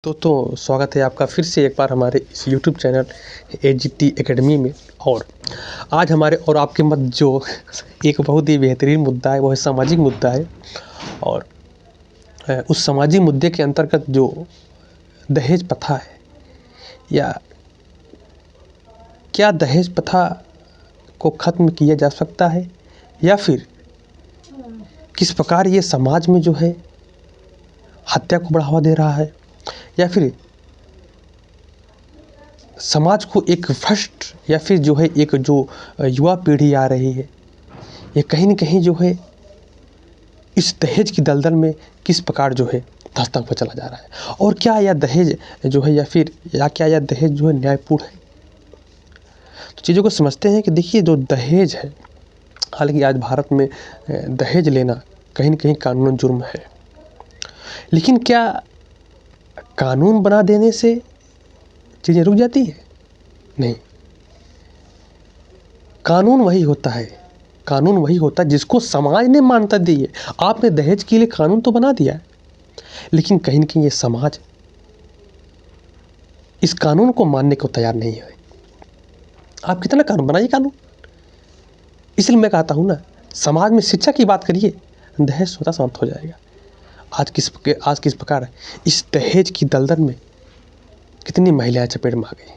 तो स्वागत है आपका फिर से एक बार हमारे इस यूट्यूब चैनल एजीटी एकेडमी में। और आज हमारे और आपके मध्य जो एक बहुत ही बेहतरीन मुद्दा है वो है सामाजिक मुद्दा है। और उस सामाजिक मुद्दे के अंतर्गत जो दहेज प्रथा है, या क्या दहेज प्रथा को ख़त्म किया जा सकता है, या फिर किस प्रकार ये समाज में जो है हत्या को बढ़ावा दे रहा है, या फिर समाज को एक भ्रष्ट, या फिर जो है एक जो युवा पीढ़ी आ रही है, ये कहीं न कहीं जो है इस दहेज की दलदल में किस प्रकार जो है धंसता हुआ चला जा रहा है। और क्या यह दहेज जो है क्या यह दहेज जो है न्यायपूर्ण है। तो चीज़ों को समझते हैं कि देखिए, जो दहेज है, हालांकि आज भारत में दहेज लेना कहीं न कहीं कानूनन जुर्म है, लेकिन क्या कानून बना देने से चीज़ें रुक जाती है? नहीं। कानून वही होता है जिसको समाज ने मान्यता दी है। आपने दहेज के लिए कानून तो बना दिया है, लेकिन कहीं न कहीं ये समाज इस कानून को मानने को तैयार नहीं है। आप कितना कानून बनाइए कानून। इसलिए मैं कहता हूँ ना, समाज में शिक्षा की बात करिए, दहेज स्वतः समाप्त हो जाएगा। आज किस प्रकार इस दहेज की दलदल में कितनी महिलाएं चपेट में आ गई।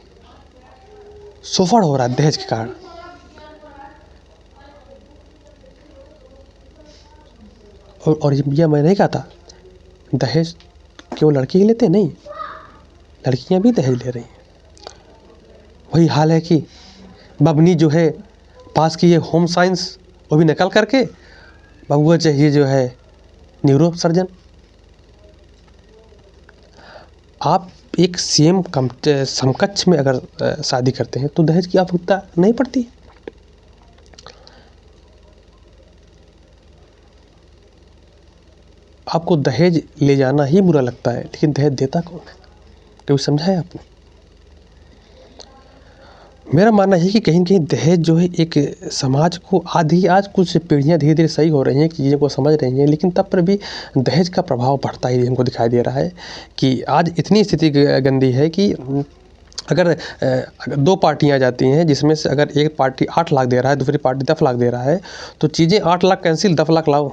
शोषण हो रहा है दहेज के कारण। और यह मैं नहीं कहता दहेज केवल लड़के ही लेते, नहीं, लड़कियां भी दहेज ले रही हैं। वही हाल है कि बबनी जो है पास की है होम साइंस, वो भी नकल करके बबुआ चाहिए जो है न्यूरो सर्जन। आप एक सेम समकक्ष में अगर शादी करते हैं तो दहेज की आवश्यकता नहीं पड़ती। आपको दहेज ले जाना ही बुरा लगता है, लेकिन दहेज देता कौन है? कभी समझा है आपने? मेरा मानना है कि कहीं न कहीं दहेज जो है एक समाज को आज कुछ पीढ़ियाँ धीरे-धीरे सही हो रही हैं, चीज़ों को समझ रही हैं, लेकिन तब पर भी दहेज का प्रभाव बढ़ता ही हमको दिखाई दे रहा है। कि आज इतनी स्थिति गंदी है कि अगर 2 पार्टियाँ आ जाती हैं, जिसमें से अगर एक पार्टी 8 लाख दे रहा है, दूसरी पार्टी 10 लाख दे रहा है, तो चीज़ें 8 लाख कैंसिल, 10 लाख लाओ।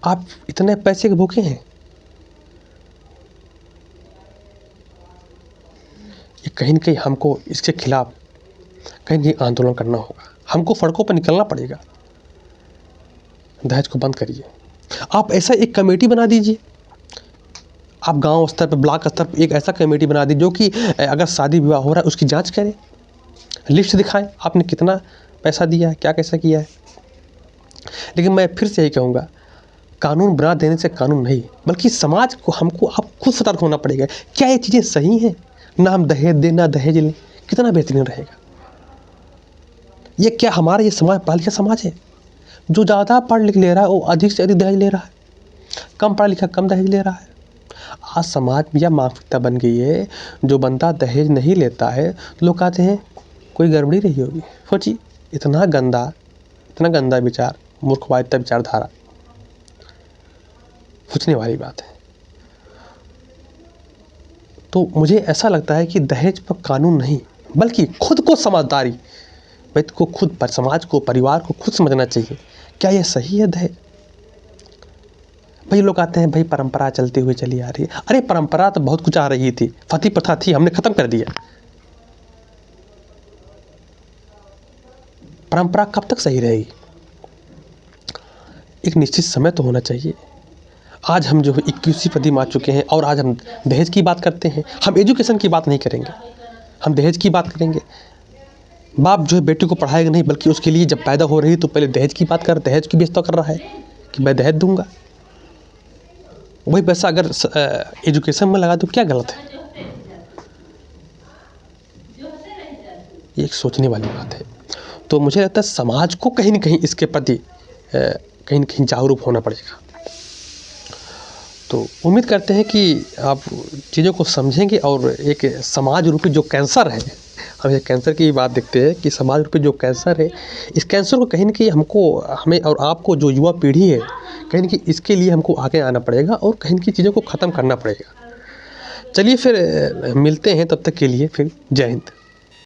आप इतने पैसे के भूखे हैं। ये कहीं न कहीं हमको इसके खिलाफ कहीं न कहीं आंदोलन करना होगा। हमको सड़कों पर निकलना पड़ेगा। दहेज को बंद करिए। आप ऐसा एक कमेटी बना दीजिए। आप गांव स्तर पर, ब्लॉक स्तर पर एक ऐसा कमेटी बना दीजिए जो कि अगर शादी विवाह हो रहा है उसकी जांच करे, लिस्ट दिखाएं आपने कितना पैसा दिया है, क्या कैसा किया है। लेकिन मैं फिर से यही कहूँगा, कानून बना देने से कानून नहीं, बल्कि समाज को हमको अब खुद सतर्क होना पड़ेगा। क्या ये चीज़ें सही हैं? ना हम दहेज दें, ना दहेज लें, कितना बेहतरीन रहेगा। ये क्या हमारा ये समाज पढ़ा लिखा समाज है? जो ज़्यादा पढ़ लिख ले रहा है वो अधिक से अधिक दहेज ले रहा है, कम पढ़ा लिखा कम दहेज ले रहा है। आज समाज में यह मानसिकता बन गई है, जो बंदा दहेज नहीं लेता है तो लोग कहते हैं कोई गड़बड़ी रही होगी। सोचिए, इतना गंदा विचार, मूर्खवादिता विचारधारा, सोचने वाली बात है। तो मुझे ऐसा लगता है कि दहेज पर कानून नहीं, बल्कि खुद को समझदारी, व्यक्ति को खुद पर, समाज को, परिवार को खुद समझना चाहिए, क्या यह सही है दहेज? भाई लोग आते हैं, भाई परंपरा चलती हुई चली आ रही है। अरे परंपरा तो बहुत कुछ आ रही थी, पति प्रथा थी, हमने खत्म कर दिया। परंपरा कब तक सही रहेगी? एक निश्चित समय तो होना चाहिए। आज हम जो है 21वीं सदी में आ चुके हैं और आज हम दहेज की बात करते हैं। हम एजुकेशन की बात नहीं करेंगे, हम दहेज की बात करेंगे। बाप जो है बेटी को पढ़ाएगा नहीं, बल्कि उसके लिए जब पैदा हो रही तो पहले दहेज की बात कर, दहेज की व्यवस्था कर रहा है कि मैं दहेज दूंगा। वही पैसा अगर एजुकेशन में लगा तो क्या गलत है? ये एक सोचने वाली बात है। तो मुझे लगता है समाज को कहीं न कहीं इसके प्रति कहीं न कहीं जागरूक होना पड़ेगा। तो उम्मीद करते हैं कि आप चीज़ों को समझेंगे और एक समाज रूपी जो कैंसर है अब ये कैंसर की बात देखते हैं कि समाज पे जो कैंसर है, इस कैंसर को कहीं न कहीं हमको, हमें और आपको, जो युवा पीढ़ी है, कहीं न कहीं इसके लिए हमको आगे आना पड़ेगा और कहीं न कहीं चीज़ों को ख़त्म करना पड़ेगा। चलिए फिर मिलते हैं, तब तक के लिए फिर जय हिंद।